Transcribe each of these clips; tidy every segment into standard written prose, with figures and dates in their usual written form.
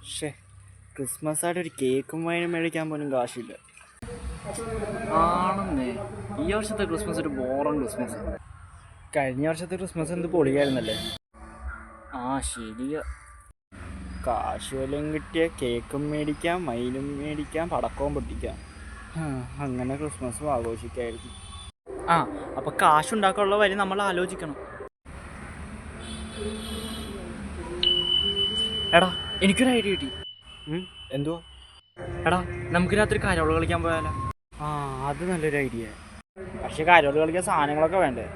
പക്ഷേ ക്രിസ്മസ് ആയിട്ട് ഒരു കേക്കും വൈനും മേടിക്കാൻ പോലും കാശില്ല. ആണെന്നേ, ഈ വർഷത്തെ ക്രിസ്മസ് ഒരു ബോറൻ ക്രിസ്മസ്. കഴിഞ്ഞ വർഷത്തെ ക്രിസ്മസ് എന്ത് പൊളിയായിരുന്നല്ലേ. ആ ശരിയാ. കാശ് വല്ലതും കിട്ടിയ കേക്കും മേടിക്കാം, മൈനും മേടിക്കാം, പടക്കവും പൊട്ടിക്കാം. അങ്ങനെ ക്രിസ്മസും ആഘോഷിക്കായിരുന്നു. ആ അപ്പോൾ കാശുണ്ടാക്കാനുള്ള വഴി നമ്മൾ ആലോചിക്കണം. എടാ എനിക്കൊരു ഐഡിയ കിട്ടി. എന്തുവാ? എടാ നമുക്ക് രാത്രി കരോള് കളിക്കാൻ പോയാലോ? ആ അത് നല്ലൊരു ഐഡിയ. പക്ഷെ കരോള് കളിക്കാൻ സാധനങ്ങളൊക്കെ വേണ്ടേ?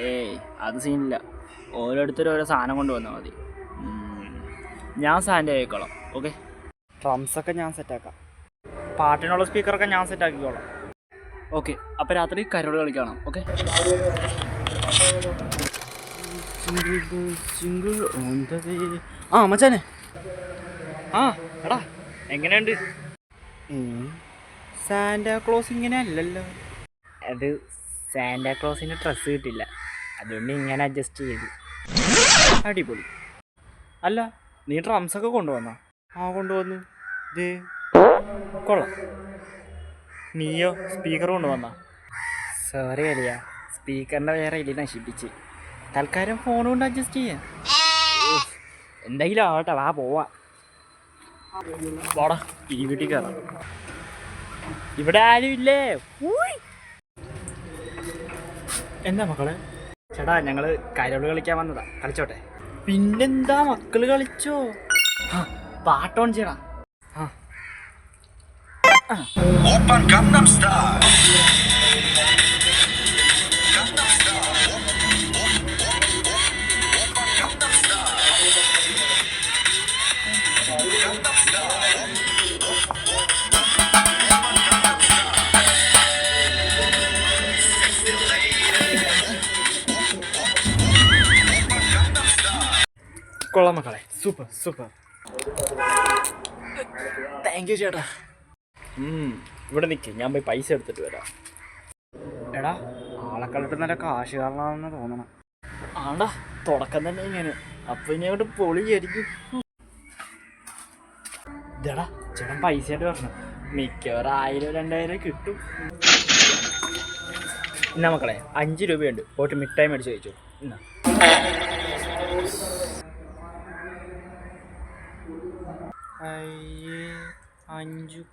ഏയ് അത് സീനില്ല, ഓരോരുത്തരും ഓരോ സാധനം കൊണ്ടുവന്നാൽ മതി. ഞാൻ സാൻ്റെ ആയിക്കോളാം. ഓക്കെ, ഡ്രംസൊക്കെ ഞാൻ സെറ്റാക്കാം. പാട്ടിനുള്ള സ്പീക്കറൊക്കെ ഞാൻ സെറ്റാക്കിക്കോളാം. ഓക്കെ, അപ്പോൾ രാത്രി കരോള് കളിക്കണം. ഓക്കെ. ആ മച്ചാനെ. ആ എടാ എങ്ങനെയുണ്ട്? സാന്റാക്ലോസ് ഇങ്ങനെ അല്ലല്ലോ. അത് സാന്റാക്ലോസിന് ഡ്രസ്സ് കിട്ടില്ല, അതുകൊണ്ട് ഇങ്ങനെ അഡ്ജസ്റ്റ് ചെയ്തു. അടിപൊളി. അല്ല നീ ഡ്രംസൊക്കെ കൊണ്ടുവന്നോ? ആ കൊണ്ടുവന്നു. ഇത് കൊള്ളാം. നീയോ സ്പീക്കർ കൊണ്ടുവന്നോ? സോറി അലിയ, സ്പീക്കറിൻ്റെ വേറെ ഇല്ല, നശിപ്പിച്ച്. തൽക്കാലം ഫോൺ കൊണ്ട് അഡ്ജസ്റ്റ് ചെയ്യാം. എന്തെങ്കിലും ആവട്ടെ, വാ പോവാ. വാടാ ഈ വീട്ടിൽ കയറാം. ഇവിടെ ആരും ഇല്ലേ? എന്താ മക്കളെ? ചേട്ടാ ഞങ്ങൾ കരോള് കളിക്കാൻ വന്നതാ, കളിച്ചോട്ടെ? പിന്നെന്താ, മക്കള് കളിച്ചോ. പാട്ടോൺ ചെയ്യണം. Open Gangnam Style. കൊള്ളാം മക്കളെ, സൂപ്പർ സൂപ്പർ. താങ്ക് യു ചേട്ടാ. ഇവിടെ നിൽക്കും, ഞാൻ പോയി പൈസ എടുത്തിട്ട് വരാം. എടാ ആളെ കണ്ടിട്ട് നല്ല കാശുകാരനാണെന്ന് തോന്നണം. ആണ്ടാ തുടക്കം തന്നെ ഇങ്ങനെ, അപ്പം ഇനി അങ്ങോട്ട് പൊളിയായിരിക്കും. ഇതെടാ ചേട്ടൻ പൈസ ആയിട്ട് വരണം. മിക്കവാറും 1000-2000 കിട്ടും. എന്നാ മക്കളെ 5 രൂപയുണ്ട്, പോയിട്ട് മിഠായി മേടിച്ച് കഴിച്ചു. എന്നാ അയ്യേ 5 രൂപ.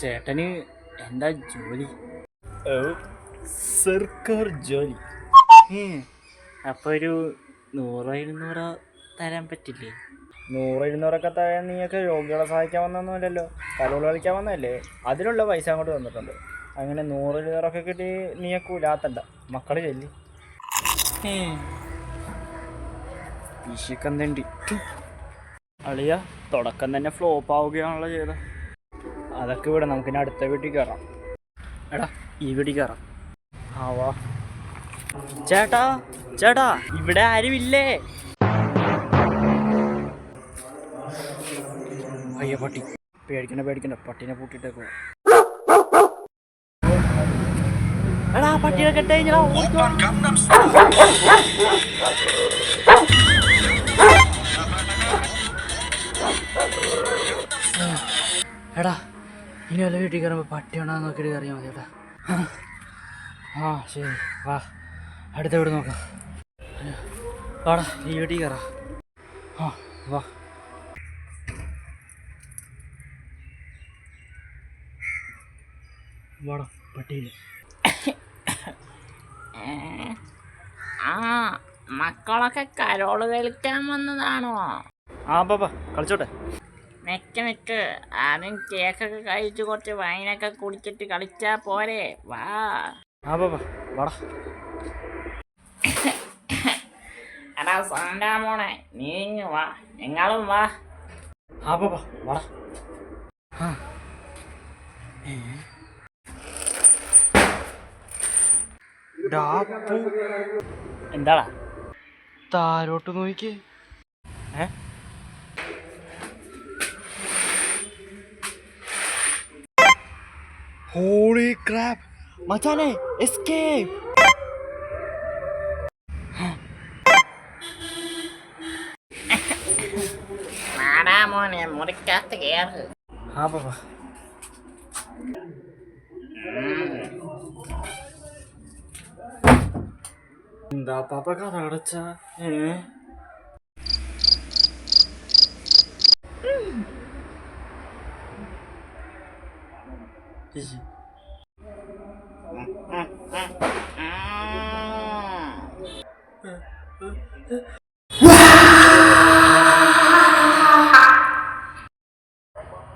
ചേട്ടന് എന്താ ജോലി? സർക്കാർ ജോലി. അപ്പോൾ ഒരു 100-200 തരാൻ പറ്റില്ലേ? 100-200 തരാൻ നീയൊക്കെ രോഗികളെ സഹായിക്കാൻ വന്നൊന്നുമല്ലല്ലോ, കരോള് കളിക്കാൻ വന്നതല്ലേ. അതിനുള്ള പൈസ അങ്ങോട്ട് തന്നിട്ടുണ്ട്. അങ്ങനെ 100-200 കിട്ടി നീയൊക്കെ ഉലാത്തണ്ട. മക്കള് ചെല്ലി വിശക്കന്തണ്ടി അളിയ. തുടക്കം തന്നെ ഫ്ലോപ്പ് ആവുകയാണല്ലോ ചെയ്ത. അതൊക്കെ ഇവിടെ നമുക്കിനി അടുത്ത വീട്ടിൽ കയറാം. എടാ ഈ വീട്ടിൽ കയറാം. ആ വാ. ചേട്ടാ ചേട്ടാ ഇവിടെ ആരുമില്ലേ? അയ്യോ പട്ടി. പേടിക്കണ്ട, പട്ടീനെ പൂട്ടിട്ടേക്കോ. എടാ പട്ടിയെ കെട്ടേഞ്ഞാ. Open Gangnam Style. എടാ ഇനി വല്ല വീട്ടിൽ കയറുമ്പോൾ പട്ടി ഉണ്ടോ നോക്കിയിട്ട് അറിയാൻ മതി ചേട്ടാ. ആ ശരി, വാ അടുത്ത വീട് നോക്കാം. വാടാ ഈ വീട്ടിൽ കയറാം. ആ വാ. വാടാ പട്ടിയില്ല. മക്കളൊക്കെ കരോള് കളിക്കാൻ വന്നതാണോ? ആ പാപ്പ കളിച്ചോട്ടെ. നിക്ക് ആദ്യം കേക്കൊക്കെ കഴിച്ച് കുറച്ച് വൈനൊക്കെ കുടിച്ചിട്ട് കളിച്ചാ പോരെ? വാ. ആ പാപ്പ വാടാ. എടാ സാന്റാ മോനെ, നീ ഇങ്ങ് വാ, നിങ്ങളും വാ. ആ പാപ്പ വാടാ. എന്താടാ? താരോട്ട് നോക്കിക്കേ. ഹോളി ക്രാപ്പ്, മച്ചാനെ എസ്കേപ്പ്. വാടാ മോനെ മുറിക്കകത്ത് കയറ്. ആ പാപ്പ. എന്താ പാപ്പ കഥ അടച്ച?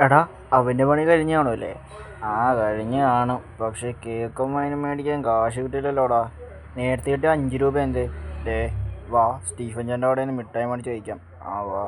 എടാ അവൻ്റെ പണി കഴിഞ്ഞ് കാണുമല്ലേ? ആ കഴിഞ്ഞ് കാണും. പക്ഷെ കേക്കും അതിന് മേടിക്കാൻ കാശ് കിട്ടില്ലല്ലോടാ. നേരത്തെ കിട്ടിയ 5 രൂപ എന്ത്? വാ സ്റ്റീഫൻ ചേട്ടൻ്റെ അവിടെ നിന്ന് മിഠായി മേടിച്ച് കഴിക്കാം. ആ വാ.